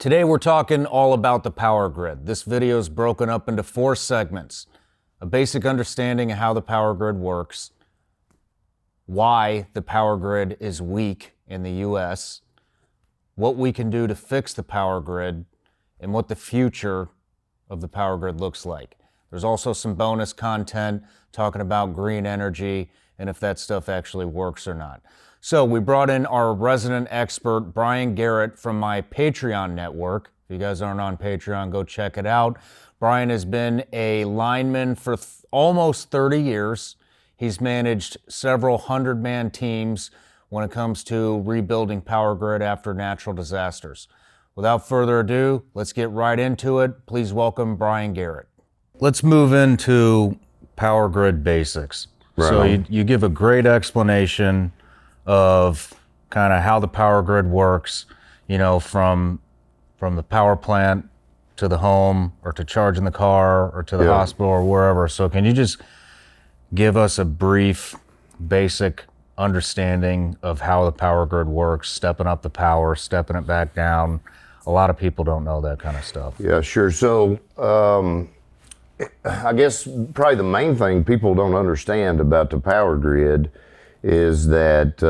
Today we're talking all about the power grid. This video is broken up into 4 segments. A basic understanding of how the power grid works, why the power grid is weak in the US, what we can do to fix the power grid, and what the future of the power grid looks like. There's also some bonus content talking about green energy and if that stuff actually works or not. So we brought in our resident expert, Brian Garrett, from my Patreon network. If you guys aren't on Patreon, go check it out. Brian has been a lineman for almost 30 years. He's managed several 100-man teams when it comes to rebuilding power grid after natural disasters. Without further ado, let's get right into it. Please welcome Brian Garrett. Let's move into power grid basics. Right. So you give a great explanation of kind of how the power grid works, you know, from the power plant to the home or to charging the car or to the hospital or wherever. So can you just give us a brief, basic understanding of how the power grid works, stepping up the power, stepping it back down? A lot of people don't know that kind of stuff. Yeah, sure. So I guess probably the main thing people don't understand about the power grid is that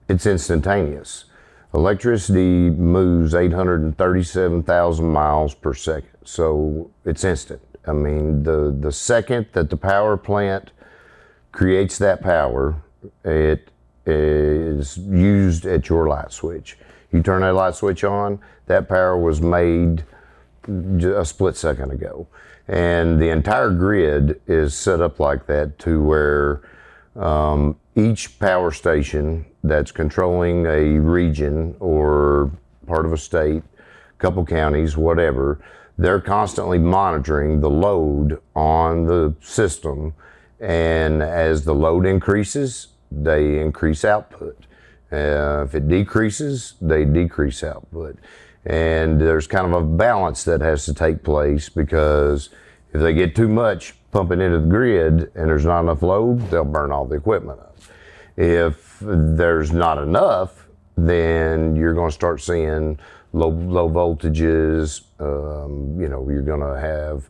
it's instantaneous. Electricity moves 837,000 miles per second, so it's instant. I mean, the second that the power plant creates that power, it is used at your light switch. You turn that light switch on, that power was made a split second ago. And the entire grid is set up like that to where each power station that's controlling a region or part of a state, couple counties, whatever, they're constantly monitoring the load on the system. And as the load increases, they increase output. If it decreases, they decrease output. And there's kind of a balance that has to take place, because if they get too much pumping into the grid and there's not enough load, they'll burn all the equipment up. If there's not enough, then you're going to start seeing low voltages. You're going to have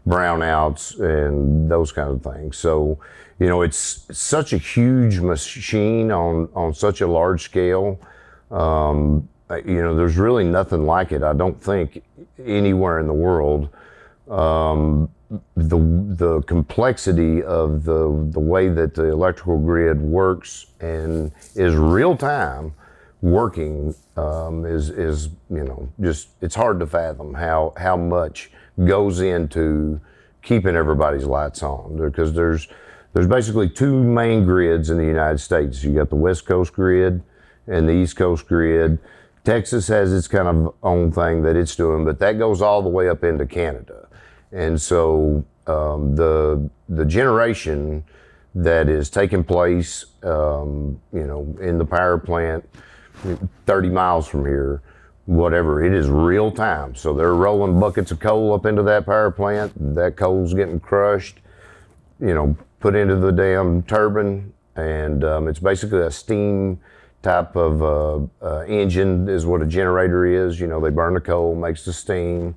brownouts and those kind of things. So, you know, it's such a huge machine on such a large scale. There's really nothing like it, I don't think, anywhere in the world. The complexity of the way that the electrical grid works and is real time working is just, it's hard to fathom how much goes into keeping everybody's lights on, because there's basically 2 main grids in the United States. You got the West Coast grid and the East Coast grid. Texas has its kind of own thing that it's doing, but that goes all the way up into Canada. And so the generation that is taking place, in the power plant 30 miles from here, whatever, it is real time. So they're rolling buckets of coal up into that power plant. That coal's getting crushed, put into the damn turbine, and it's basically a steam type of engine is what a generator is. They burn the coal, makes the steam,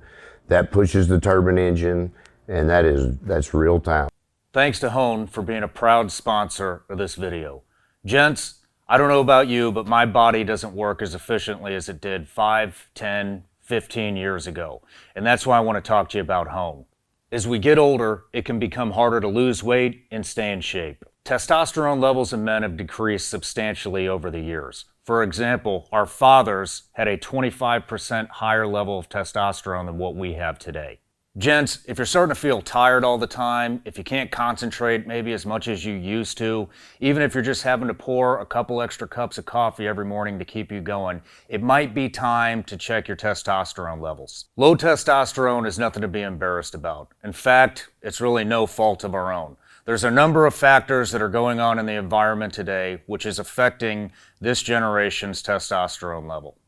that pushes the turbine engine, and that's real time. Thanks to Hone for being a proud sponsor of this video. Gents, I don't know about you, but my body doesn't work as efficiently as it did 5, 10, 15 years ago. And that's why I want to talk to you about Hone. As we get older, it can become harder to lose weight and stay in shape. Testosterone levels in men have decreased substantially over the years. For example, our fathers had a 25% higher level of testosterone than what we have today. Gents, if you're starting to feel tired all the time, if you can't concentrate maybe as much as you used to, even if you're just having to pour a couple extra cups of coffee every morning to keep you going, it might be time to check your testosterone levels. Low testosterone is nothing to be embarrassed about. In fact, it's really no fault of our own. There's a number of factors that are going on in the environment today which is affecting this generation's testosterone level.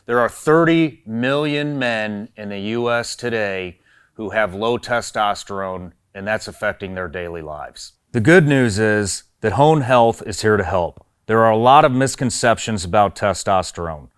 There are 30 million men in the US today who have low testosterone, and that's affecting their daily lives. The good news is that Hone Health is here to help. There are a lot of misconceptions about testosterone.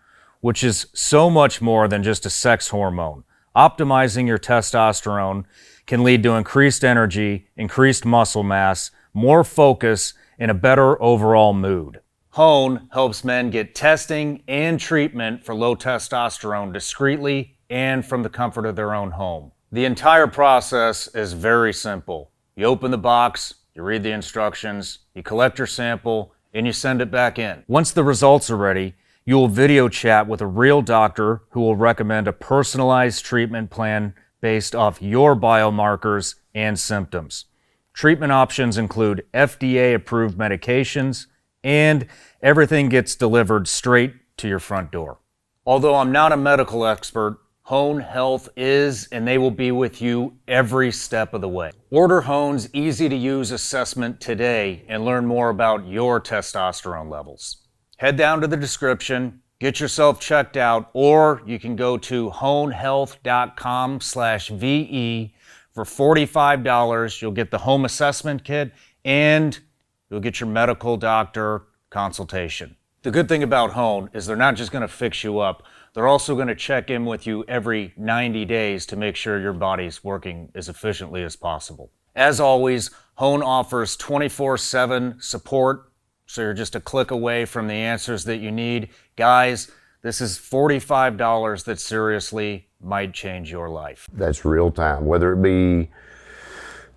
which is so much more than just a sex hormone. Optimizing your testosterone can lead to increased energy, increased muscle mass, more focus, and a better overall mood. Hone helps men get testing and treatment for low testosterone discreetly and from the comfort of their own home. The entire process is very simple. You open the box, you read the instructions, you collect your sample, and you send it back in. Once the results are ready, you will video chat with a real doctor who will recommend a personalized treatment plan based off your biomarkers and symptoms. Treatment options include FDA-approved medications, and everything gets delivered straight to your front door. Although I'm not a medical expert, Hone Health is, and they will be with you every step of the way. Order Hone's easy-to-use assessment today and learn more about your testosterone levels. Head down to the description, get yourself checked out, or you can go to honehealth.com/VE. For $45, you'll get the home assessment kit and you'll get your medical doctor consultation. The good thing about Hone is they're not just going to fix you up, they're also going to check in with you every 90 days to make sure your body's working as efficiently as possible. As always, Hone offers 24/7 support, so you're just a click away from the answers that you need. Guys, this is $45 that seriously might change your life. That's real time, whether it be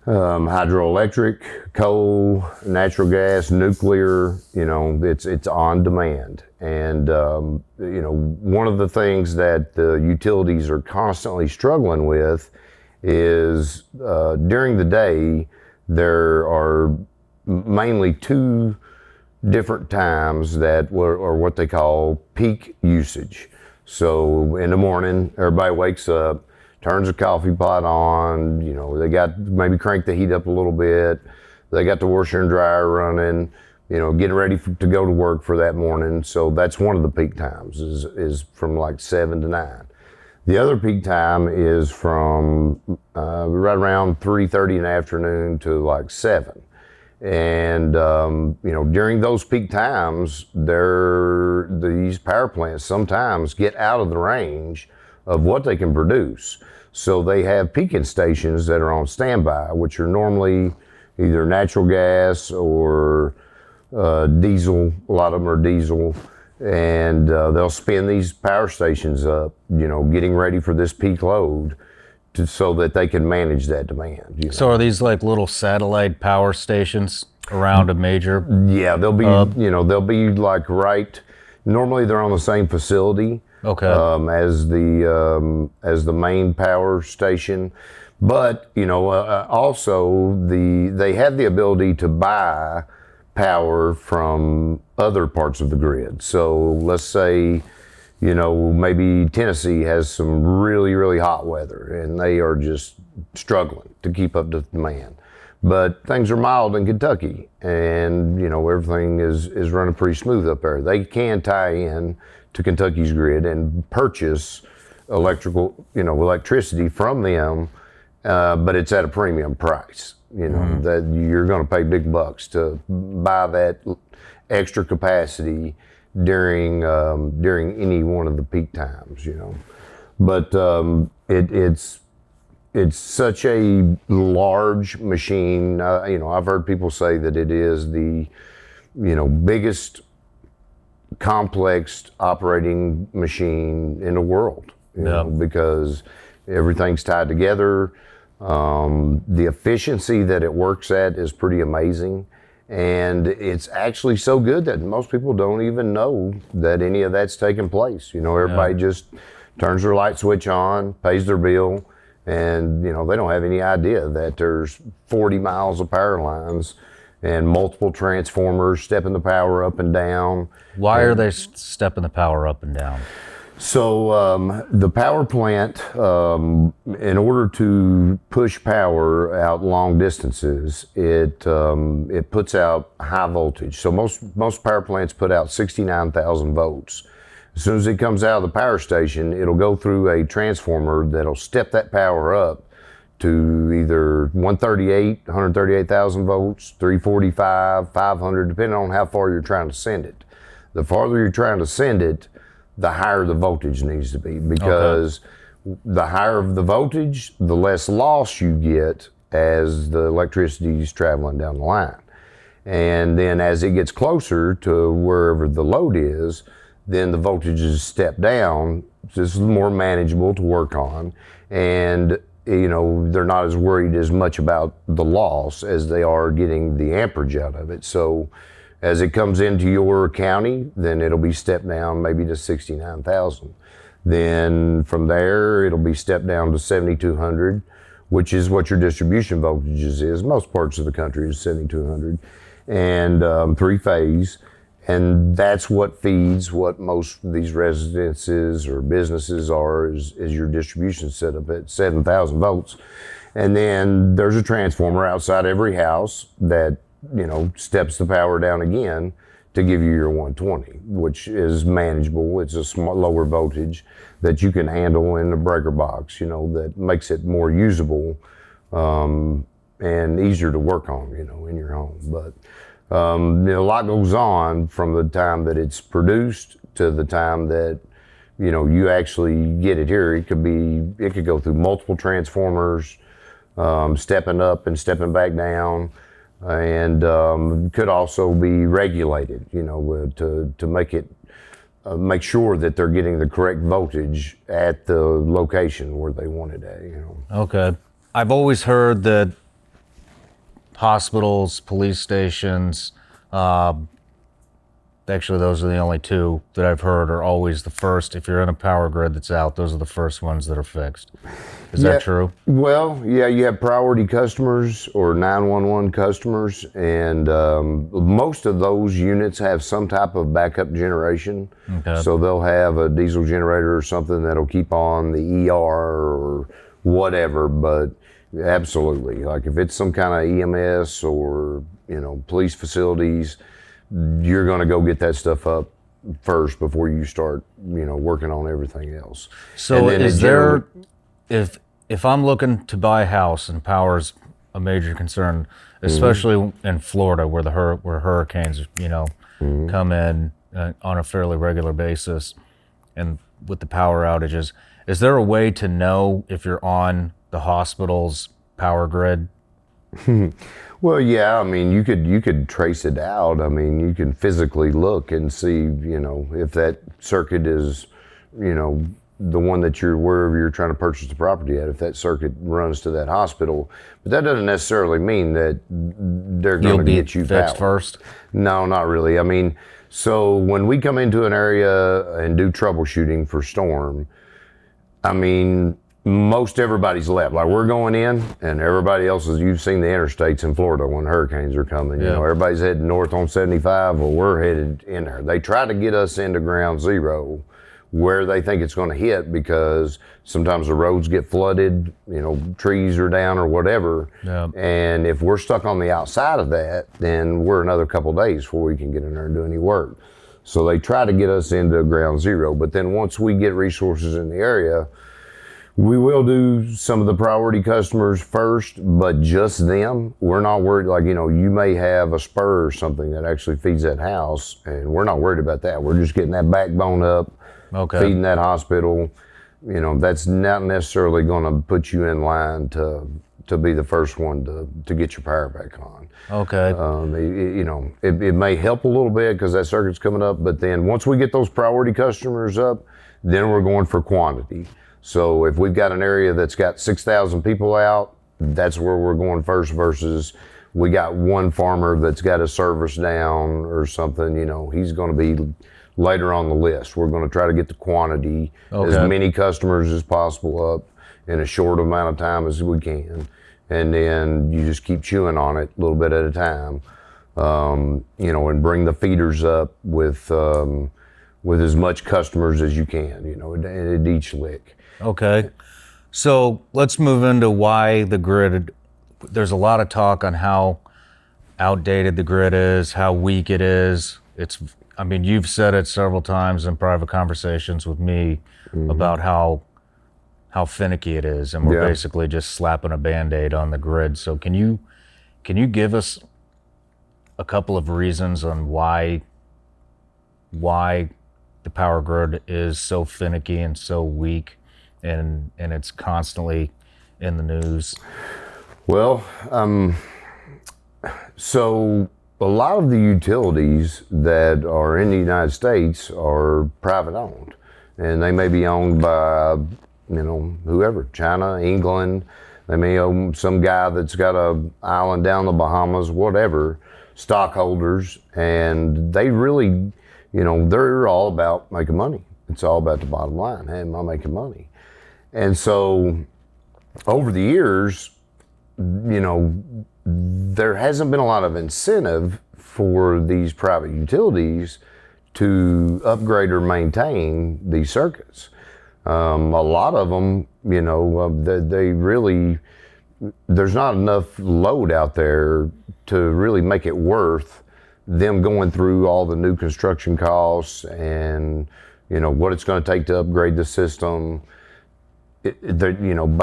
hydroelectric, coal, natural gas, nuclear, it's on demand. And, one of the things that the utilities are constantly struggling with is during the day, there are mainly two different times that are what they call peak usage. So in the morning, everybody wakes up, turns the coffee pot on, they got maybe crank the heat up a little bit. They got the washer and dryer running, getting ready to go to work for that morning. So that's one of the peak times is from like 7 to 9. The other peak time is from right around 3:30 in the afternoon to like 7. And, during those peak times, these power plants sometimes get out of the range of what they can produce. So they have peaking stations that are on standby, which are normally either natural gas or diesel. A lot of them are diesel. And they'll spin these power stations up, getting ready for this peak load so that they can manage that demand. So are these like little satellite power stations around a major? Yeah, they'll be, they'll be like normally they're on the same facility. Okay. As the main power station, but also they have the ability to buy power from other parts of the grid. So let's say maybe Tennessee has some really, really hot weather and they are just struggling to keep up to demand. But things are mild in Kentucky and, everything is running pretty smooth up there. They can tie in to Kentucky's grid and purchase electricity from them, but it's at a premium price. That you're going to pay big bucks to buy that extra capacity during any one of the peak times. But it's such a large machine. I've heard people say that it is the biggest complex operating machine in the world, because everything's tied together. The efficiency that it works at is pretty amazing. And it's actually so good that most people don't even know that any of that's taking place. Everybody just turns their light switch on, pays their bill, and they don't have any idea that there's 40 miles of power lines and multiple transformers stepping the power up and down. Why are they stepping the power up and down? So the power plant, in order to push power out long distances, it puts out high voltage. So most power plants put out 69,000 volts. As soon as it comes out of the power station, it'll go through a transformer that'll step that power up to either 138,000 volts, 345, 500, depending on how far you're trying to send it. The farther you're trying to send it, the higher the voltage needs to be, because the higher the voltage, the less loss you get as the electricity is traveling down the line. And then as it gets closer to wherever the load is, then the voltages step down. This is more manageable to work on. And they're not as worried as much about the loss as they are getting the amperage out of it. So as it comes into your county, then it'll be stepped down maybe to 69,000. Then from there, it'll be stepped down to 7,200, which is what your distribution voltages is. Most parts of the country is 7,200, and 3-phase. And that's what feeds what most of these residences or businesses are, is your distribution setup at 7,000 volts. And then there's a transformer outside every house that, steps the power down again to give you your 120, which is manageable. It's a lower voltage that you can handle in the breaker box, that makes it more usable and easier to work on, in your home. But a lot goes on from the time that it's produced to the time that you actually get it here. It could go through multiple transformers, stepping up and stepping back down, and could also be regulated, to make sure that they're getting the correct voltage at the location where they want it at. Okay. I've always heard that hospitals, police stations, actually those are the only two that I've heard are always the first. If you're in a power grid that's out, those are the first ones that are fixed. Is that true? Well, yeah, you have priority customers or 911 customers, and most of those units have some type of backup generation. Okay. So they'll have a diesel generator or something that'll keep on the ER or whatever, but absolutely. Like if it's some kind of EMS or, police facilities, you're going to go get that stuff up first before you start, working on everything else. So is there, if I'm looking to buy a house and power's a major concern, especially in Florida where where hurricanes, come in on a fairly regular basis, and with the power outages, is there a way to know if you're on the hospital's power grid? Well, yeah, you could trace it out. You can physically look and see, if that circuit is, the one that wherever you're trying to purchase the property at, if that circuit runs to that hospital. But that doesn't necessarily mean that they're going to get you fixed power first. No, not really. So when we come into an area and do troubleshooting for storm, most everybody's left. Like we're going in, and everybody else is. You've seen the interstates in Florida when hurricanes are coming. Yeah. Everybody's heading north on 75. Well, we're headed in there. They try to get us into ground zero, where they think it's going to hit, because sometimes the roads get flooded. Trees are down or whatever. Yeah. And if we're stuck on the outside of that, then we're another couple of days before we can get in there and do any work. So they try to get us into ground zero. But then once we get resources in the area, we will do some of the priority customers first, but just them. We're not worried, like, you may have a spur or something that actually feeds that house, and we're not worried about that. We're just getting that backbone up, feeding that hospital. That's not necessarily going to put you in line to be the first one to get your power back on. Okay. It may help a little bit because that circuit's coming up, but then once we get those priority customers up, then we're going for quantity. So if we've got an area that's got 6,000 people out, that's where we're going first, versus we got one farmer that's got a service down or something, he's going to be later on the list. We're going to try to get the quantity, as many customers as possible up in a short amount of time as we can. And then you just keep chewing on it a little bit at a time, and bring the feeders up with as much customers as you can, at each lick. Okay. So let's move into why the grid. There's a lot of talk on how outdated the grid is, how weak it is. You've said it several times in private conversations with me about how finicky it is, and we're basically just slapping a Band-Aid on the grid. So can you give us a couple of reasons on why the the power grid is so finicky and so weak, and it's constantly in the news? Well, so a lot of the utilities that are in the United States are private owned, and they may be owned by, whoever, China, England. They may own some guy that's got an island down the Bahamas, whatever, stockholders, and they really, they're all about making money. It's all about the bottom line. Hey, am I making money? And so over the years, there hasn't been a lot of incentive for these private utilities to upgrade or maintain these circuits. A lot of them, they really, there's not enough load out there to really make it worth them going through all the new construction costs and, what it's going to take to upgrade the system. By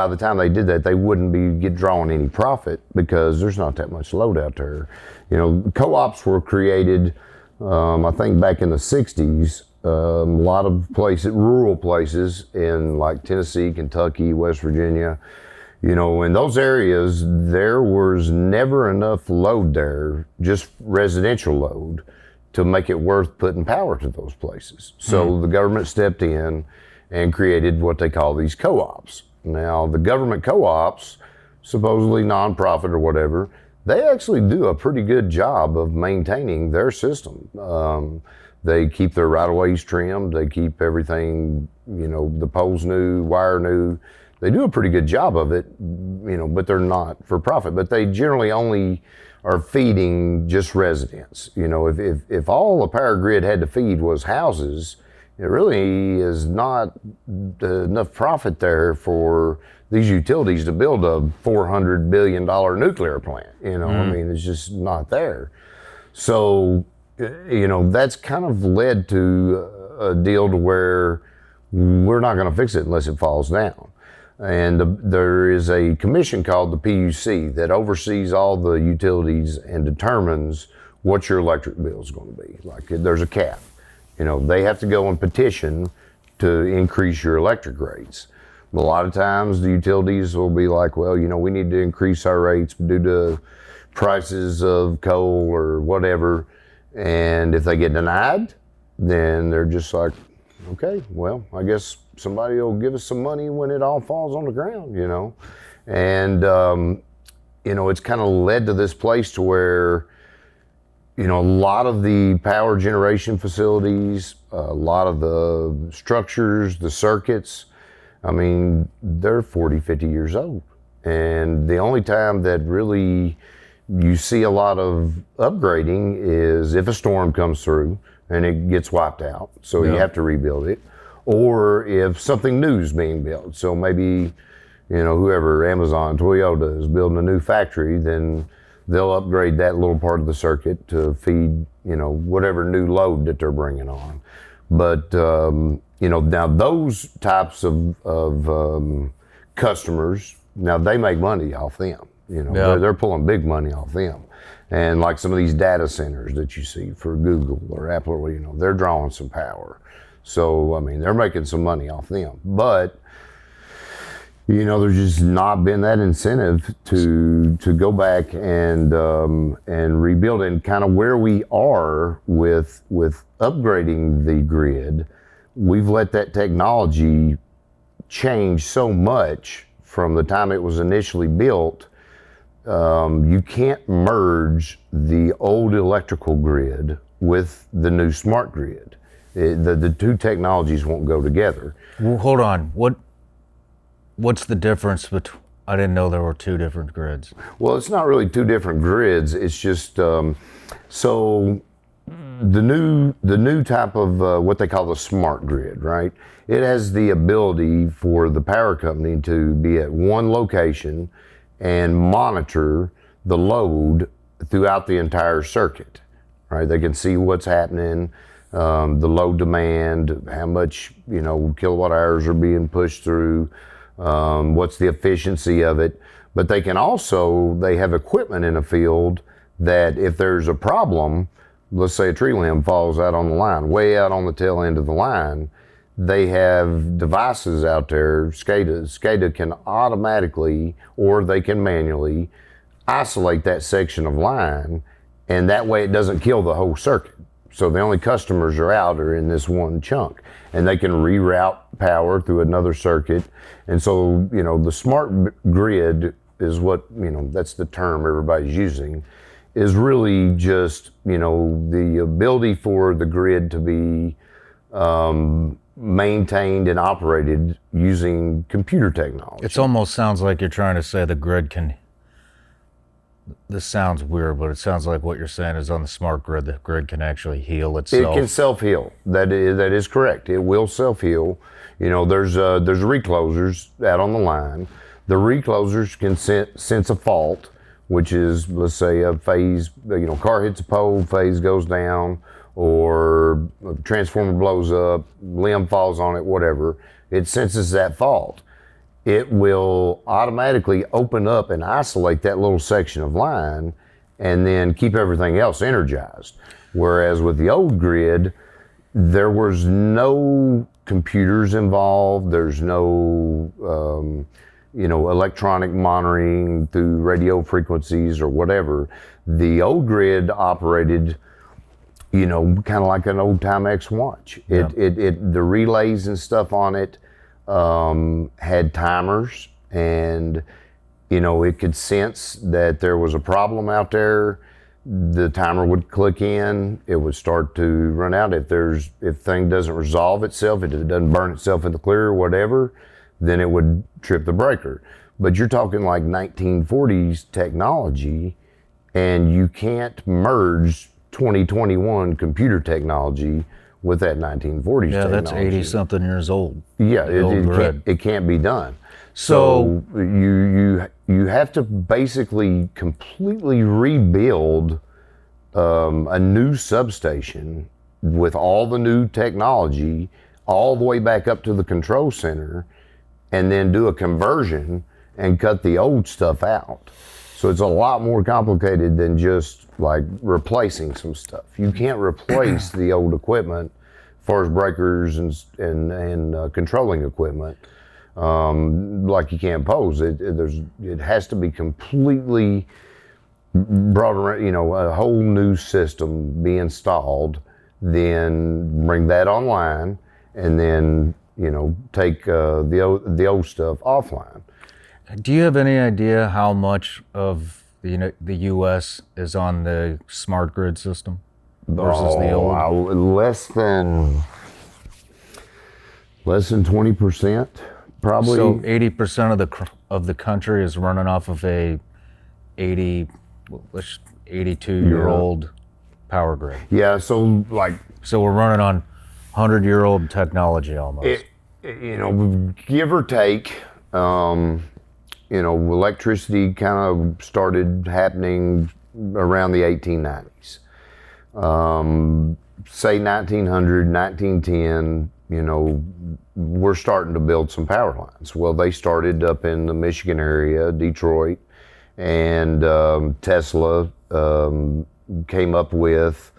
the time they did that, they wouldn't be drawing any profit because there's not that much load out there. Co-ops were created, I think back in the 60s. A lot of places, rural places in like Tennessee, Kentucky, West Virginia, in those areas, there was never enough load there, just residential load, to make it worth putting power to those places. So the government stepped in and created what they call these co-ops. Now, the government co-ops, supposedly nonprofit or whatever, they actually do a pretty good job of maintaining their system. They keep their right-of-ways trimmed, they keep everything, the poles new, wire new. They do a pretty good job of it, but they're not for profit. But they generally only are feeding just residents. If all the power grid had to feed was houses, it really is not enough profit there for these utilities to build a $400 billion nuclear plant. I mean, it's just not there. So, that's kind of led to a deal to where we're not going to fix it unless it falls down. And there is a commission called the PUC that oversees all the utilities and determines what your electric bill is going to be. Like, there's a cap. They have to go and petition to increase your electric rates. A lot of times the utilities will be like, well, we need to increase our rates due to prices of coal or whatever. And if they get denied, then they're just like, okay, well, I guess somebody will give us some money when it all falls on the ground, And, it's kind of led to this place to where, a lot of the power generation facilities, a lot of the structures, the circuits, I mean, they're 40, 50 years old. And the only time that really you see a lot of upgrading is if a storm comes through and it gets wiped out, so you have to rebuild it, or if something new is being built. So maybe, whoever, Amazon, Toyota is building a new factory, then they'll upgrade that little part of the circuit to feed, whatever new load that they're bringing on. But, now those types of customers, now they make money off them. They're pulling big money off them. And like some of these data centers that you see for Google or Apple, or, they're drawing some power. So, I mean, they're making some money off them. But, there's just not been that incentive to go back and rebuild it. And kind of where we are with upgrading the grid, we've let that technology change so much from the time it was initially built. You can't merge the old electrical grid with the new smart grid. The two technologies won't go together. Well, hold on. What's the difference between? I didn't know there were two different grids. Well, it's not really two different grids. It's just so the new type of what they call the smart grid, right? It has the ability for the power company to be at one location and monitor the load throughout the entire circuit, right? They can see what's happening, the load demand, how much, kilowatt hours are being pushed through, what's the efficiency of it. But they have equipment in the field that if there's a problem, let's say a tree limb falls out on the line, way out on the tail end of the line, they have devices out there, SCADAs. SCADA can automatically, or they can manually, isolate that section of line, and that way it doesn't kill the whole circuit. So the only customers are out are in this one chunk, and they can reroute power through another circuit. And so, you know, the smart grid is what, you know, that's the term everybody's using, is really just, you know, the ability for the grid to be maintained and operated using computer technology. It almost sounds like you're trying to say the grid can, this sounds weird, but it sounds like what you're saying is on the smart grid, the grid can actually heal itself. It can self-heal. That is correct. It will self-heal. You know, there's reclosers out on the line. The reclosers can sense a fault, which is, let's say, a phase, you know, car hits a pole, phase goes down, or a transformer blows up, limb falls on it, whatever. It senses that fault. It will automatically open up and isolate that little section of line and then keep everything else energized. Whereas with the old grid, there was no computers involved. There's no, you know, electronic monitoring through radio frequencies or whatever. The old grid operated, you know, kind of like an old Timex watch. Yeah. The relays and stuff on it had timers, and, you know, it could sense that there was a problem out there. The timer would click in, it would start to run out. If thing doesn't resolve itself, if it doesn't burn itself in the clear or whatever, then it would trip the breaker. But you're talking like 1940s technology, and you can't merge 2021 computer technology with that 1940s yeah, technology. that's 80 something years old. Yeah, it can't be done. So you have to basically completely rebuild a new substation with all the new technology all the way back up to the control center, and then do a conversion and cut the old stuff out. So it's a lot more complicated than just like replacing some stuff. You can't replace the old equipment as far as breakers and controlling equipment like you can pose. It has to be completely brought around, you know, a whole new system be installed, then bring that online, and then, you know, take the old stuff offline. do you have any idea how much of the U.S. is on the smart grid system versus the old? Less than 20%, probably. So 80% of the country is running off of a 82-year-old power grid. Yeah, so like, So we're running on 100-year-old technology almost. you know, give or take, you know, electricity kind of started happening around the 1890s. Say 1900, 1910, you know, we're starting to build some power lines. Well, they started up in the Michigan area, Detroit, and Tesla came up with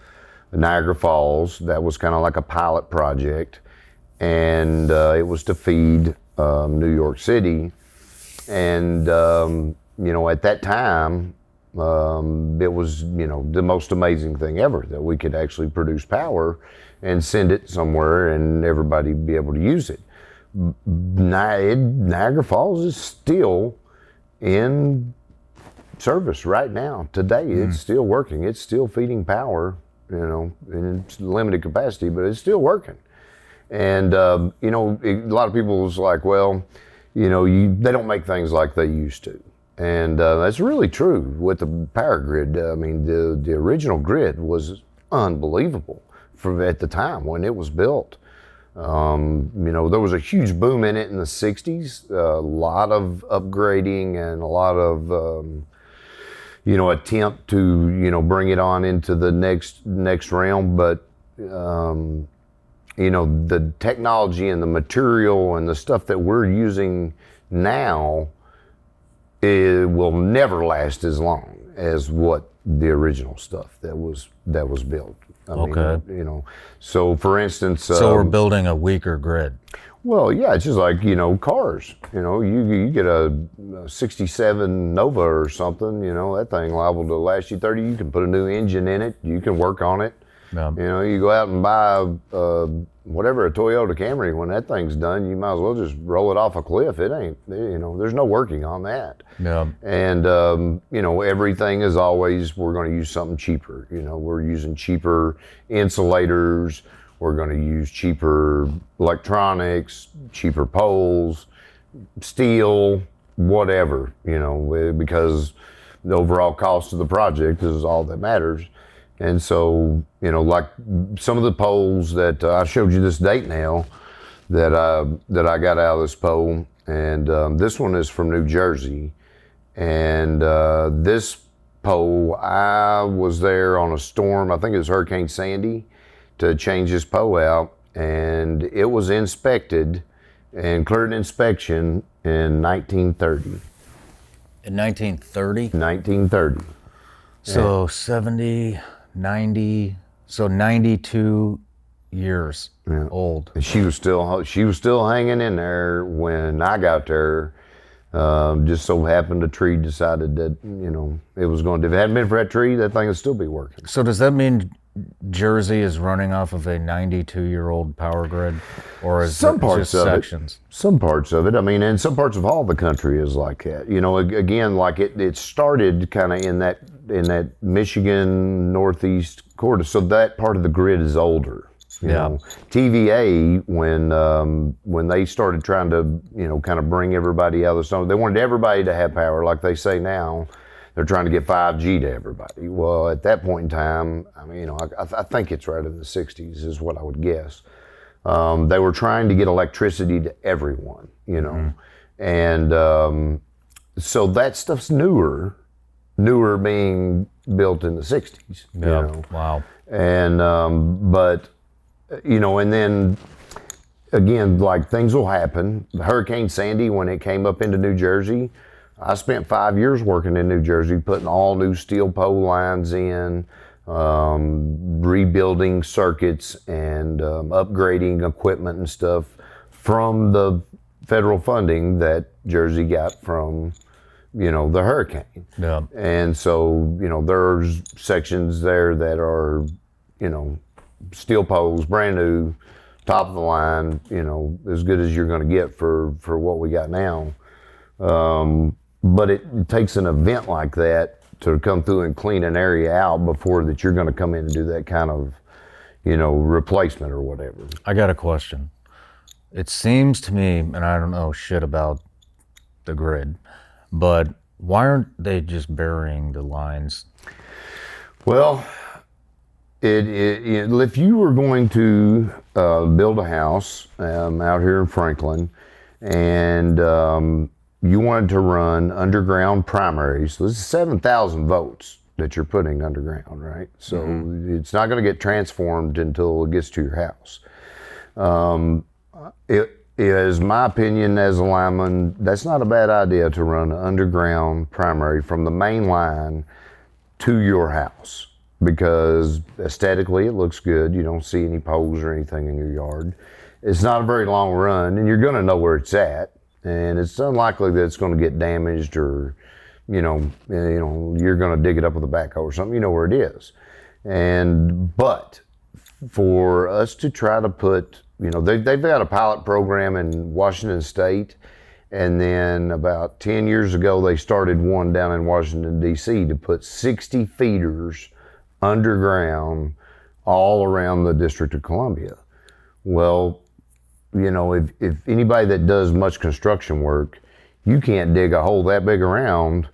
Niagara Falls. That was kind of like a pilot project, and it was to feed New York City. And, you know, at that time, it was, you know, the most amazing thing ever that we could actually produce power and send it somewhere and everybody be able to use it. Niagara Falls is still in service right now. Today, it's still working. It's still feeding power, you know, in its limited capacity, but it's still working. And, you know, a lot of people was like, well, you know, they don't make things like they used to. And that's really true with the power grid. I mean, the original grid was unbelievable at the time when it was built. You know, there was a huge boom in it in the 60s, a lot of upgrading and a lot of, you know, attempt to, you know, bring it on into the next realm. But, you know, the technology and the material and the stuff that we're using now, it will never last as long. as what the original stuff that was built. I Okay. mean, you know, so for instance, So we're building a weaker grid. well, yeah, it's just like, you know, cars. You know, you get a 67 Nova or something, you know, that thing liable to last you 30. You can put a new engine in it. You can work on it. Yeah. You know, you go out and buy whatever, a Toyota Camry. When that thing's done, you might as well just roll it off a cliff. It ain't, you know, there's no working on that. Yeah. And, you know, everything is always, we're going to use something cheaper. You know, we're using cheaper insulators. We're going to use cheaper electronics, cheaper poles, steel, whatever, you know, because the overall cost of the project is all that matters. And so, you know, like some of the poles that I showed you this date nail that I got out of this pole, and this one is from New Jersey. And this pole, I was there on a storm, I think it was Hurricane Sandy, to change this pole out, and it was inspected and cleared inspection in 1930. In 1930? 1930. So 70, 90, so 92 years old. And she was still hanging in there when I got there. Just so happened a tree decided that, you know, it was going to, if it hadn't been for that tree, that thing would still be working. So does that mean Jersey is running off of a 92-year-old power grid, or is Some it parts just of sections? Some parts of it. I mean, and some parts of all the country is like that. You know, again, like it started kind of in that Michigan Northeast corridor. So that part of the grid is older. You know, TVA, when they started trying to, you know, kind of bring everybody out of the storm, they wanted everybody to have power, like they say now. They're trying to get 5G to everybody. Well, at that point in time, I mean, you know, I think it's right in the 60s is what I would guess. They were trying to get electricity to everyone, you know. And so that stuff's newer being built in the 60s, you know. Wow. And, but, you know, and then again, like things will happen. Hurricane Sandy, when it came up into New Jersey, I spent 5 years working in New Jersey, putting all new steel pole lines in, rebuilding circuits and upgrading equipment and stuff from the federal funding that Jersey got from, you know, the hurricane. Yeah. And so, you know, there's sections there that are, you know, steel poles, brand new, top of the line, you know, as good as you're going to get for what we got now. But it takes an event like that to come through and clean an area out before that you're going to come in and do that kind of, you know, replacement or whatever. I got a question. It seems to me, and I don't know shit about the grid, but why aren't they just burying the lines? Well, if you were going to build a house out here in Franklin, and you wanted to run underground primaries, so this is 7,000 volts that you're putting underground, right? So it's not going to get transformed until it gets to your house. It is my opinion as a lineman, that's not a bad idea to run an underground primary from the main line to your house, because aesthetically it looks good. You don't see any poles or anything in your yard. It's not a very long run, and you're going to know where it's at, and it's unlikely that it's going to get damaged, or you know you're going to dig it up with a backhoe or something. You know where it is. But for us to try to put, you know, they've got a pilot program in Washington State, and then about 10 years ago they started one down in Washington D.C. to put 60 feeders underground all around the District of Columbia. Well, you know, if anybody that does much construction work, you can't dig a hole that big around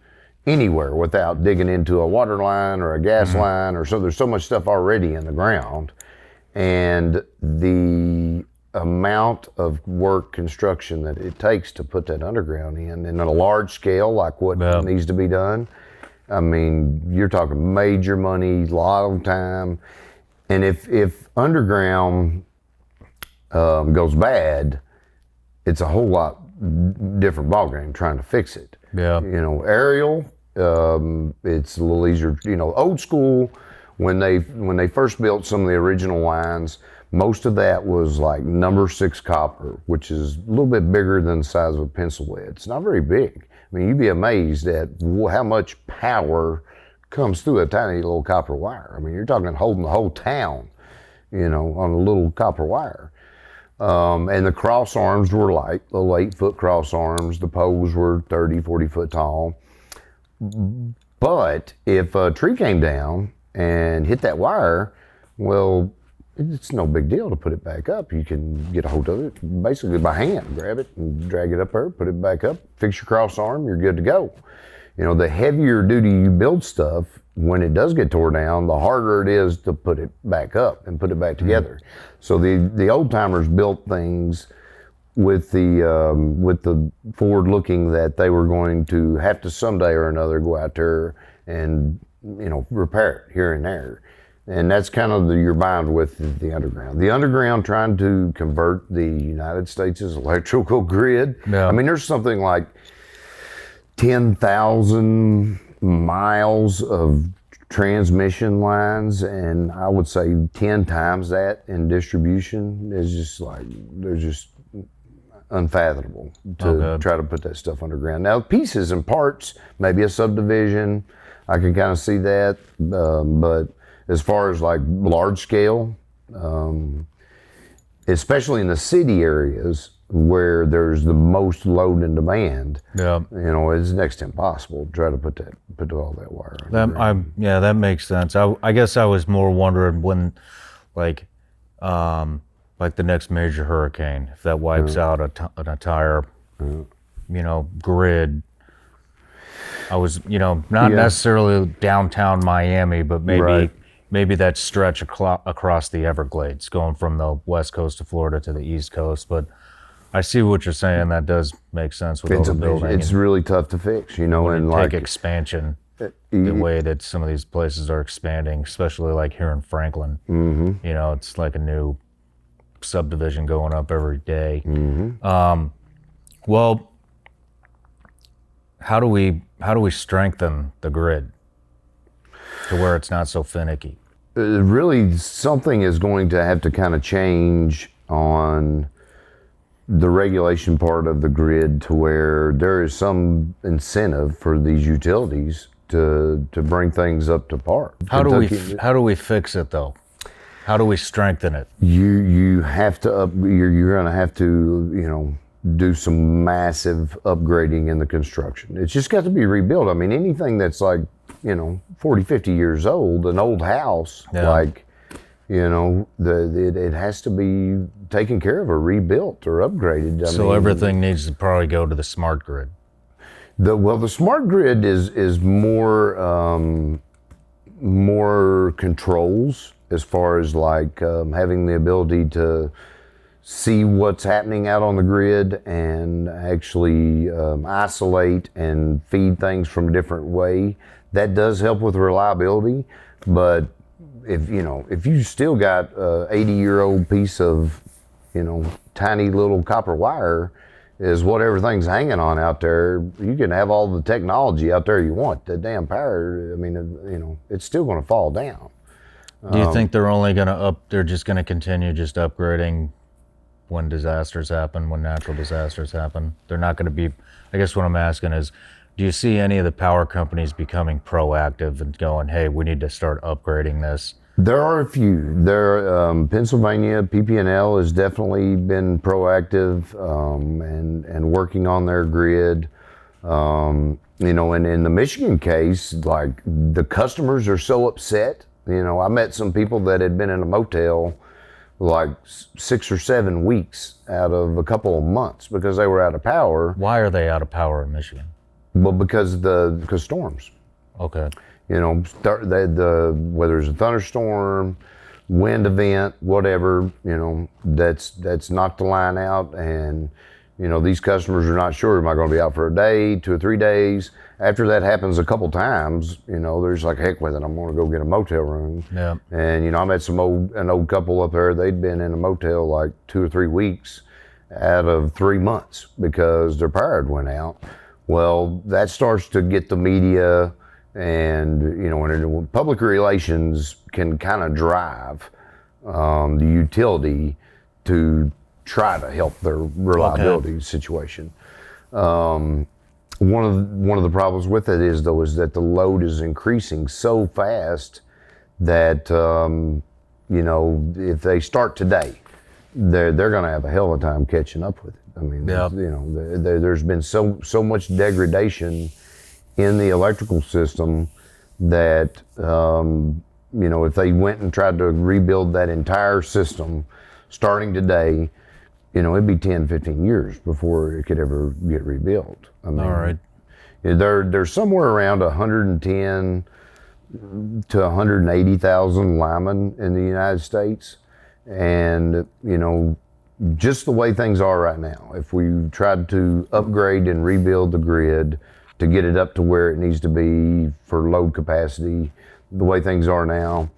anywhere without digging into a water line or a gas line, or so. There's so much stuff already in the ground, and the amount of work construction that it takes to put that underground in a large scale like what needs to be done, I mean, you're talking major money, a lot of time. And if underground goes bad, it's a whole lot different ballgame trying to fix it. Yeah. You know, aerial, It's a little easier, old school. When they first built some of the original lines, most of that was like number 6 copper, which is a little bit bigger than the size of a pencil lead. It's not very big. I mean, you'd be amazed at how much power comes through a tiny little copper wire. I mean, you're talking holding the whole town, on a little copper wire. And the cross arms were like little 8-foot cross arms. The poles were 30, 40 foot tall. But if a tree came down and hit that wire, well, it's no big deal to put it back up. You can get a hold of it basically by hand, grab it and drag it up there, put it back up, fix your cross arm, you're good to go. The heavier duty you build stuff, when it does get tore down, the harder it is to put it back up and put it back together. So the old timers built things with the forward looking that they were going to have to someday or another go out there and repair it here and there. And that's kind of you're bound with the underground. The underground trying to convert the United States' electrical grid. Yeah. I mean, there's something like 10,000 miles of transmission lines, and I would say 10 times that in distribution is just like, they're just unfathomable to try to put that stuff underground. Now, pieces and parts, maybe a subdivision, I can kind of see that, but as far as like large scale, especially in the city areas where there's the most load and demand, it's next to impossible to try to put all that wire underground. That makes sense. I guess I was more wondering when, like the next major hurricane, if that wipes out an entire, grid. I was, not necessarily downtown Miami, but maybe that stretch across the Everglades, going from the west coast of Florida to the east coast. But I see what you're saying. That does make sense with all the building. It's really tough to fix, and like expansion, the way that some of these places are expanding, especially like here in Franklin. It's like a new subdivision going up every day. Well, how do we strengthen the grid to where it's not so finicky? Really, something is going to have to kind of change on the regulation part of the grid to where there is some incentive for these utilities to bring things up to par. How do we fix it though? How do we strengthen it? You have to you're going to have to do some massive upgrading in the construction. It's just got to be rebuilt. I mean, anything that's like 40, 50 years old, an old house, it has to be taken care of or rebuilt or upgraded. So everything needs to probably go to the smart grid. The smart grid is more controls as far as like having the ability to see what's happening out on the grid and actually isolate and feed things from a different way. That does help with reliability, but if you still got a 80-year-old piece of tiny little copper wire is what everything's hanging on out there, you can have all the technology out there you want. The damn power, I mean, it's still going to fall down. Do you think they're just going to continue just upgrading when disasters happen, when natural disasters happen? They're not going to be, I guess what I'm asking is, do you see any of the power companies becoming proactive and going, hey, we need to start upgrading this? There are a few. Pennsylvania, PP&L has definitely been proactive and working on their grid. And in the Michigan case, like the customers are so upset. I met some people that had been in a motel like 6 or 7 weeks out of a couple of months because they were out of power. Why are they out of power in Michigan? Well, because storms. Okay. Whether it's a thunderstorm, wind event, whatever, that's knocked the line out, and these customers are not sure, am I going to be out for a day, 2 or 3 days? After that happens a couple times, there's like, heck with it, I'm going to go get a motel room. Yeah. And I met an old couple up there. They'd been in a motel like 2 or 3 weeks out of 3 months because their power had went out. Well, that starts to get the media and, and public relations can kind of drive the utility to try to help their reliability situation. One of the problems with it is that the load is increasing so fast that if they start today, they're going to have a hell of a time catching up with it. I mean, there's been so much degradation in the electrical system that if they went and tried to rebuild that entire system starting today, it'd be 10, 15 years before it could ever get rebuilt. I mean, all right. There's somewhere around 110 to 180,000 linemen in the United States. And, just the way things are right now, if we tried to upgrade and rebuild the grid to get it up to where it needs to be for load capacity, the way things are now,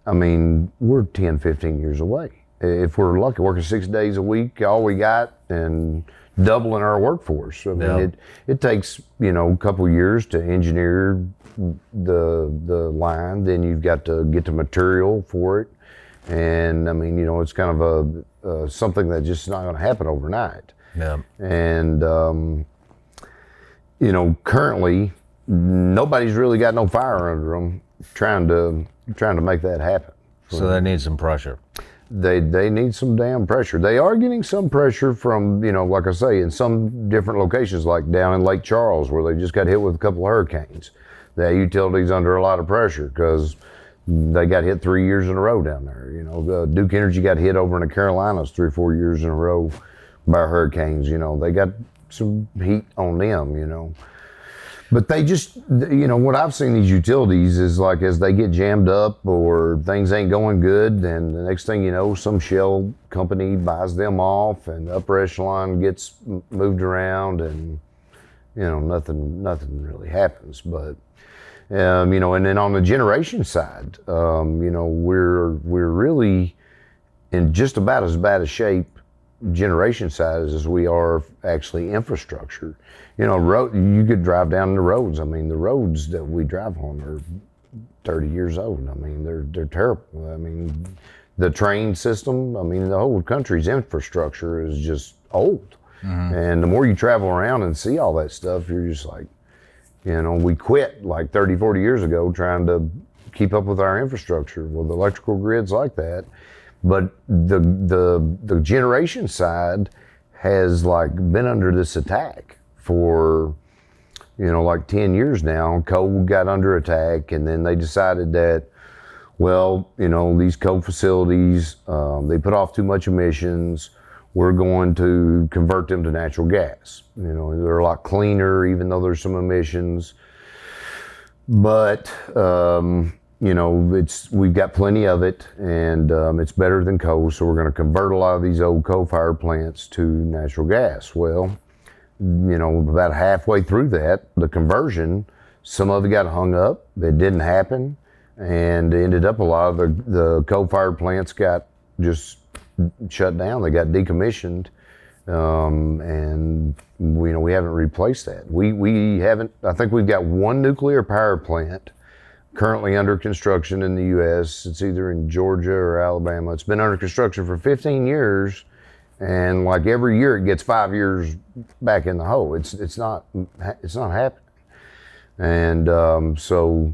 I mean, we're 10, 15 years away. If we're lucky, working 6 days a week, all we got, and doubling our workforce. I mean, it takes, a couple of years to engineer the line, then you've got to get the material for it. And I mean, it's kind of something that's just not going to happen overnight. Yeah. And, currently nobody's really got no fire under them trying to make that happen. So they need some pressure. They need some damn pressure. They are getting some pressure from, like I say, in some different locations, like down in Lake Charles, where they just got hit with a couple of hurricanes. The utility's under a lot of pressure because they got hit 3 years in a row down there. Duke Energy got hit over in the Carolinas 3 or 4 years in a row by hurricanes. They got some heat on them, But they just, what I've seen these utilities is like as they get jammed up or things ain't going good, and the next thing you know, some shell company buys them off and the upper echelon gets moved around and, nothing really happens. But, and then on the generation side, we're really in just about as bad a shape generation side as we are actually infrastructure. You could drive down the roads. I mean, the roads that we drive on are 30 years old. I mean, they're terrible. I mean, the train system, I mean, the whole country's infrastructure is just old. Mm-hmm. And the more you travel around and see all that stuff, you're just like, we quit like 30, 40 years ago trying to keep up with our infrastructure. Well, the electrical grid's like that. But the generation side has like been under this attack for, like 10 years now. Coal got under attack, and then they decided that, well, these coal facilities, they put off too much emissions. We're going to convert them to natural gas. They're a lot cleaner, even though there's some emissions. But, we've got plenty of it, and it's better than coal, so we're going to convert a lot of these old coal-fired plants to natural gas. Well, about halfway through that, the conversion, some of it got hung up. It didn't happen, and it ended up a lot of the coal-fired plants got just shut down. They got decommissioned, and we haven't replaced that. We haven't. I think we've got one nuclear power plant currently under construction in the U.S. It's either in Georgia or Alabama. It's been under construction for 15 years, and like every year it gets 5 years back in the hole. It's not happening. And so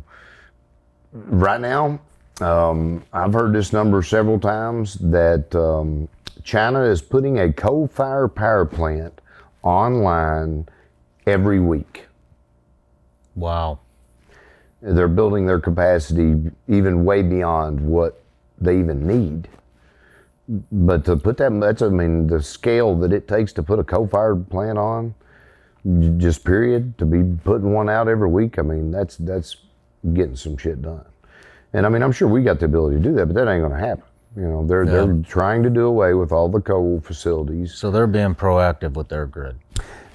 right now, I've heard this number several times that China is putting a coal-fired power plant online every week. Wow. They're building their capacity even way beyond what they even need. But to put the scale that it takes to put a coal-fired plant on, just period, to be putting one out every week, I mean, that's getting some shit done. And I mean, I'm sure we got the ability to do that, but that ain't gonna happen. They're trying to do away with all the coal facilities. So they're being proactive with their grid.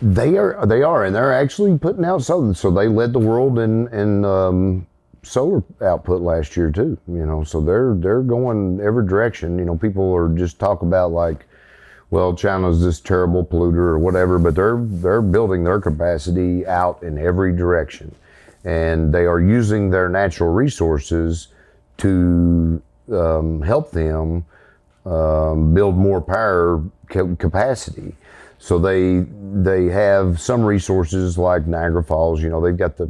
They are, and they're actually putting out solar. So they led the world in solar output last year too. So they're going every direction. People are just talk about like, well, China's this terrible polluter or whatever, but they're building their capacity out in every direction, and they are using their natural resources to help them build more power capacity. So they have some resources like Niagara Falls. You know, they've got the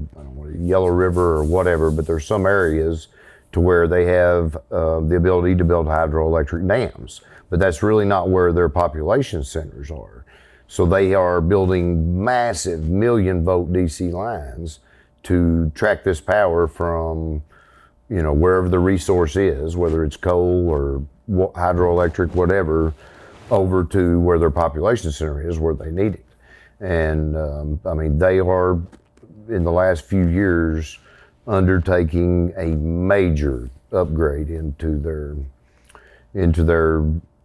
Yellow River or whatever, but there's some areas to where they have the ability to build hydroelectric dams. But that's really not where their population centers are. So they are building massive million-volt DC lines to track this power from, you know, wherever the resource is, whether it's coal or hydroelectric, whatever, over to where their population center is, where they need it. And I mean, they are, in the last few years, undertaking a major upgrade into their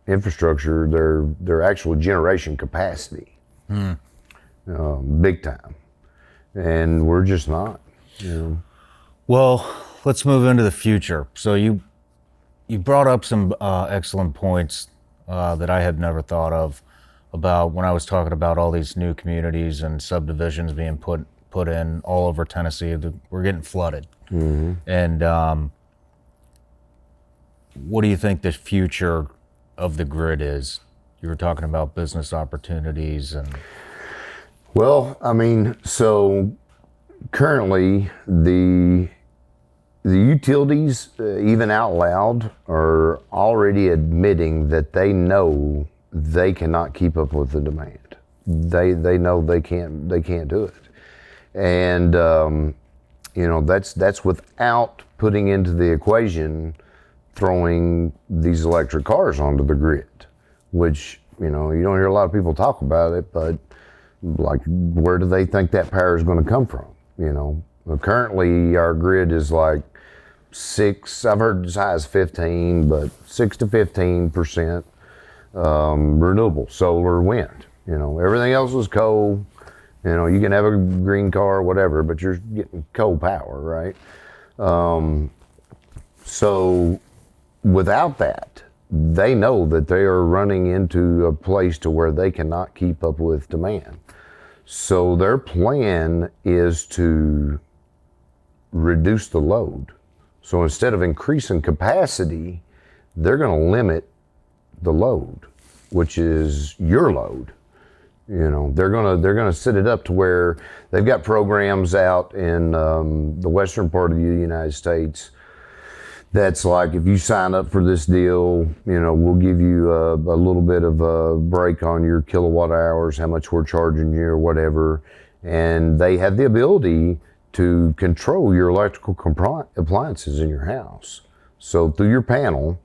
infrastructure, their actual generation capacity, big time. And we're just not, you know. Well, let's move into the future. So you brought up some excellent points that I had never thought of about when I was talking about all these new communities and subdivisions being put in all over Tennessee. We're getting flooded. Mm-hmm. And what do you think the future of the grid is? You were talking about business opportunities and... Well, I mean, so currently the utilities, even out loud, are already admitting that they know they cannot keep up with the demand. They know they can't do it, and you know, that's without putting into the equation throwing these electric cars onto the grid, which, you know, you don't hear a lot of people talk about it, but like, where do they think that power is going to come from? You know, well, currently our grid is like 6, I've heard as high as 15, but 6 to 15% renewable, solar, wind. You know, everything else is coal. You know, you can have a green car or whatever, but you're getting coal power, right? So without that, they know that they are running into a place to where they cannot keep up with demand. So their plan is to reduce the load. So instead of increasing capacity, they're going to limit the load, which is your load. You know, they're gonna set it up to where they've got programs out in the western part of the United States. That's like, if you sign up for this deal, you know, we'll give you a little bit of a break on your kilowatt hours, how much we're charging you or whatever. And they have the ability to control your electrical appliances in your house. So through your panel,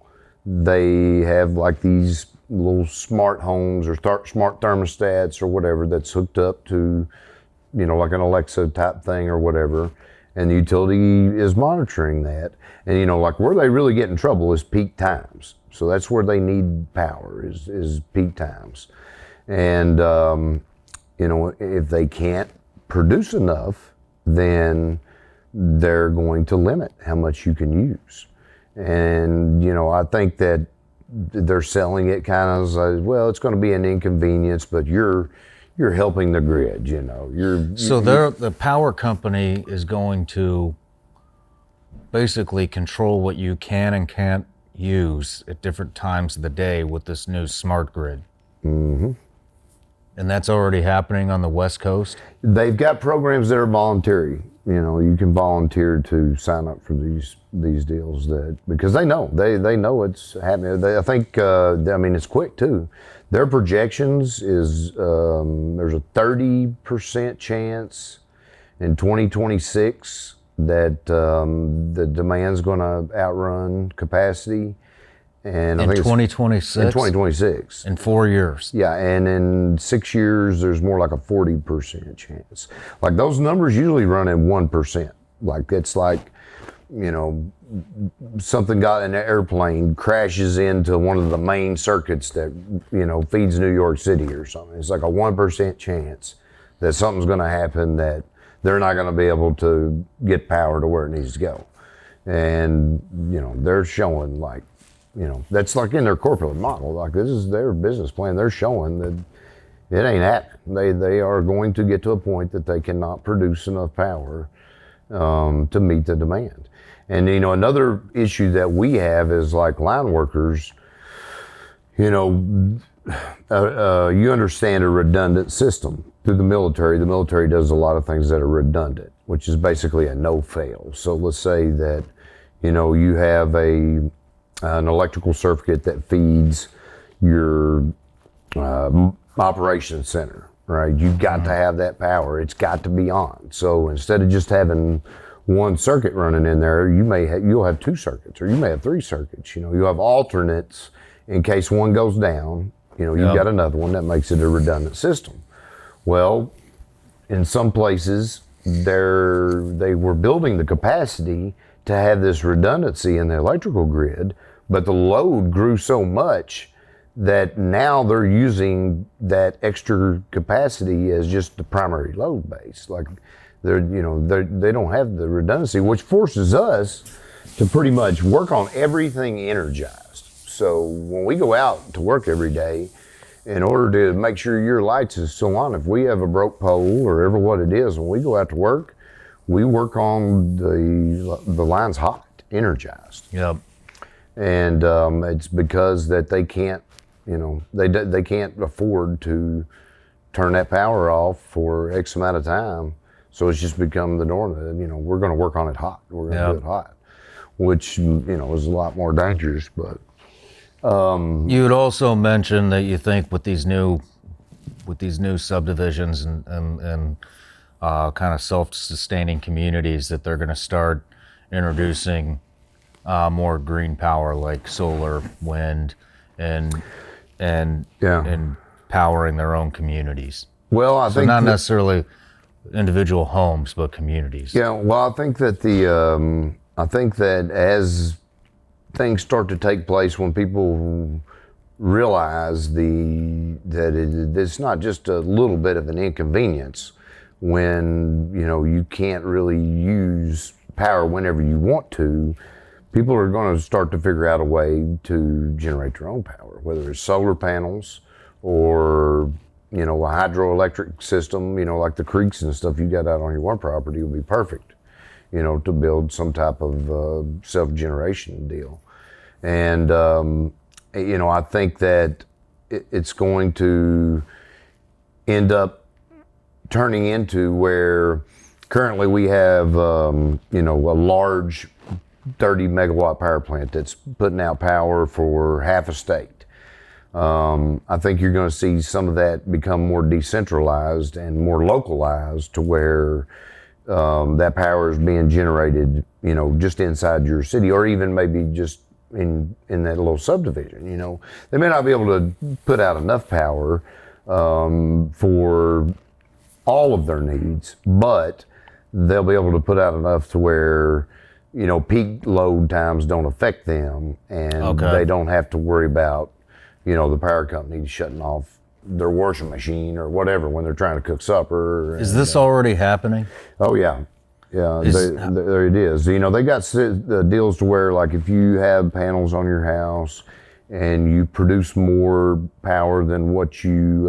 they have like these little smart homes or smart thermostats or whatever that's hooked up to, you know, like an Alexa type thing or whatever. And the utility is monitoring that. And, you know, like, where they really get in trouble is peak times. So that's where they need power, is peak times. And, you know, if they can't produce enough, then they're going to limit how much you can use. And, you know, I think that they're selling it kind of as, well, it's going to be an inconvenience, but you're helping the grid, you know. The power company is going to basically control what you can and can't use at different times of the day with this new smart grid. Mm-hmm. And that's already happening on the West Coast? They've got programs that are voluntary. You know, you can volunteer to sign up for these deals, that because they know it's happening. I think I mean, it's quick too. Their projections is there's a 30% chance in 2026 that the demand's going to outrun capacity. And I think 2026? In 2026. In 4 years. Yeah, and in 6 years, there's more like a 40% chance. Like, those numbers usually run at 1%. Like, it's like, you know, something got in an airplane, crashes into one of the main circuits that, you know, feeds New York City or something. It's like a 1% chance that something's going to happen, that they're not going to be able to get power to where it needs to go. And, you know, they're showing like That's like in their corporate model. Like this is their business plan. They're showing that it ain't happening. They are going to get to a point that they cannot produce enough power to meet the demand. And another issue that we have is like line workers. You understand a redundant system through the military. The military does a lot of things that are redundant, which is basically a no-fail. So let's say that you have an electrical circuit that feeds your operations center, right? You've got to have that power. It's got to be on. So instead of just having one circuit running in there, you'll have two circuits, or you may have three circuits. You'll have alternates in case one goes down. You've got another one that makes it a redundant system. Well, in some places, they were building the capacity to have this redundancy in the electrical grid, but the load grew so much that now they're using that extra capacity as just the primary load base. Like they don't have the redundancy, which forces us to pretty much work on everything energized. So when we go out to work every day, in order to make sure your lights is still on, if we have a broke pole or ever what it is, when we go out to work, we work on the lines hot, energized. Yep. And it's because that they can't, they can't afford to turn that power off for X amount of time. So it's just become the norm. We're going to work on it hot. We're going to do it hot, which is a lot more dangerous. But you had also mentioned that you think with these new subdivisions and kind of self-sustaining communities that they're going to start introducing more green power like solar, wind, and powering their own communities. Well, I think not necessarily individual homes, but communities. Yeah. Well, I think that as things start to take place, when people realize that it's not just a little bit of an inconvenience, when you can't really use power whenever you want to, people are going to start to figure out a way to generate their own power, whether it's solar panels or a hydroelectric system, like the creeks and stuff you got out on your one property would be perfect, to build some type of self-generation deal. And, I think that it's going to end up turning into where currently we have, a large 30 megawatt power plant that's putting out power for half a state. I think you're going to see some of that become more decentralized and more localized to where that power is being generated, just inside your city, or even maybe just in that little subdivision. They may not be able to put out enough power for all of their needs, but they'll be able to put out enough to where peak load times don't affect them, and they don't have to worry about the power company shutting off their washing machine or whatever when they're trying to cook supper. Is this already happening? Oh yeah. There it is. They got deals to where, like, if you have panels on your house and you produce more power than what you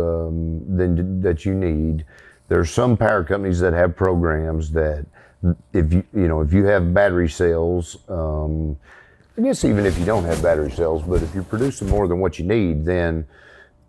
that you need, there's some power companies that have programs that if you have battery cells, I guess even if you don't have battery cells, but if you're producing more than what you need, then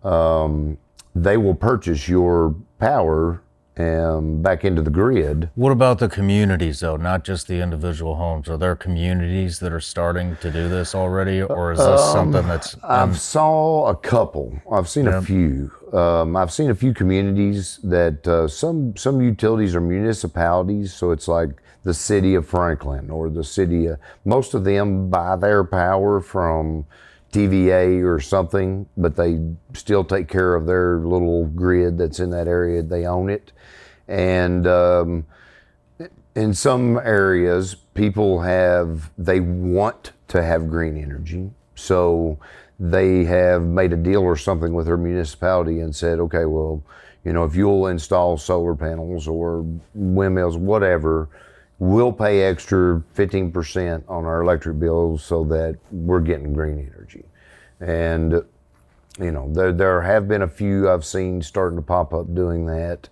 they will purchase your power back into the grid. What about the communities, though? Not just the individual homes. Are there communities that are starting to do this already, or is this something that's? I've saw a couple. I've seen a few. I've seen a few communities that some utilities are municipalities, so it's like the city of Franklin or the city. Most of them buy their power from TVA or something, but they still take care of their little grid that's in that area. They own it. And in some areas, people they want to have green energy. So they have made a deal or something with their municipality and said, okay, well, if you'll install solar panels or windmills, whatever, we'll pay extra 15% on our electric bills so that we're getting green energy. And you know, there have been a few I've seen starting to pop up doing that,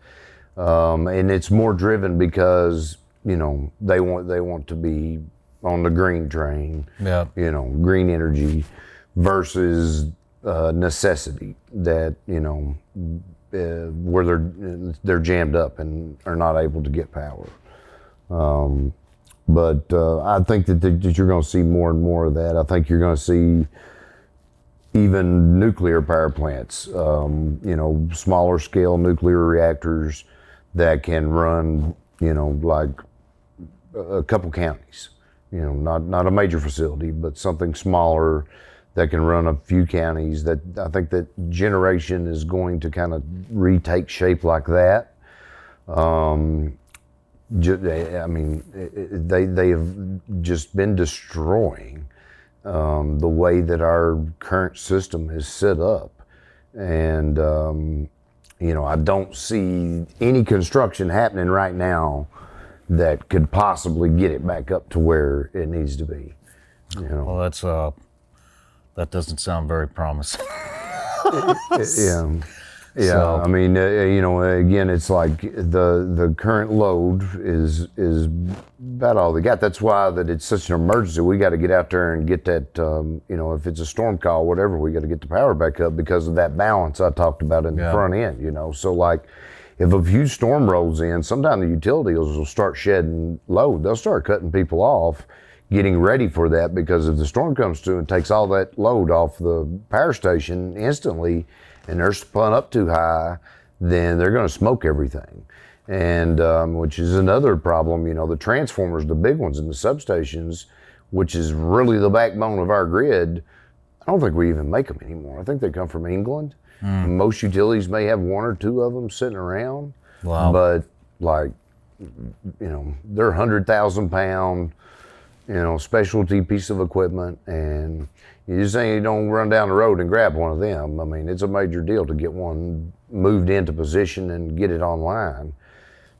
and it's more driven because you know they want to be on the green train. Yeah. You know, green energy versus necessity that you know where they're jammed up and are not able to get power. But I think that you're going to see more and more of that. I think you're going to see even nuclear power plants, you know, smaller scale nuclear reactors that can run, you know, like a couple counties, you know, not a major facility, but something smaller that can run a few counties. That I think that generation is going to kind of retake shape like that. I mean, they have just been destroying the way that our current system is set up. And, you know, I don't see any construction happening right now that could possibly get it back up to where it needs to be. You know? Well, that doesn't sound very promising. Yeah. Yeah, So- I mean, you know, again, it's like the current load is about all they got. That's why that it's such an emergency. We got to get out there and get that, you know, if it's a storm call, whatever, we got to get the power back up because of that balance I talked about in the front end, you know. So like, if a huge storm rolls in, sometimes the utilities will start shedding load. They'll start cutting people off, getting ready for that, because if the storm comes through and takes all that load off the power station instantly, and they're spun up too high, then they're going to smoke everything. And which is another problem. You know, the transformers, the big ones in the substations, which is really the backbone of our grid, I don't think we even make them anymore. I think they come from England. Most utilities may have one or two of them sitting around. Wow. But like, you know, they're 100,000 pound, you know, specialty piece of equipment, and you just saying you don't run down the road and grab one of them. I mean, it's a major deal to get one moved into position and get it online.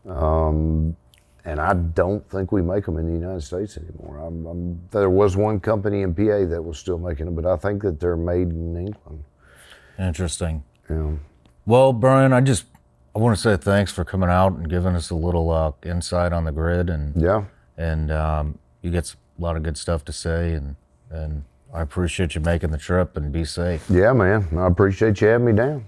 And I don't think we make them in the United States anymore. There was one company in PA that was still making them, but I think that they're made in England. Interesting. Yeah. Well, Brian, I want to say thanks for coming out and giving us a little insight on the grid, and Yeah. You get a lot of good stuff to say, and I appreciate you making the trip, and be safe. Yeah, man. I appreciate you having me down.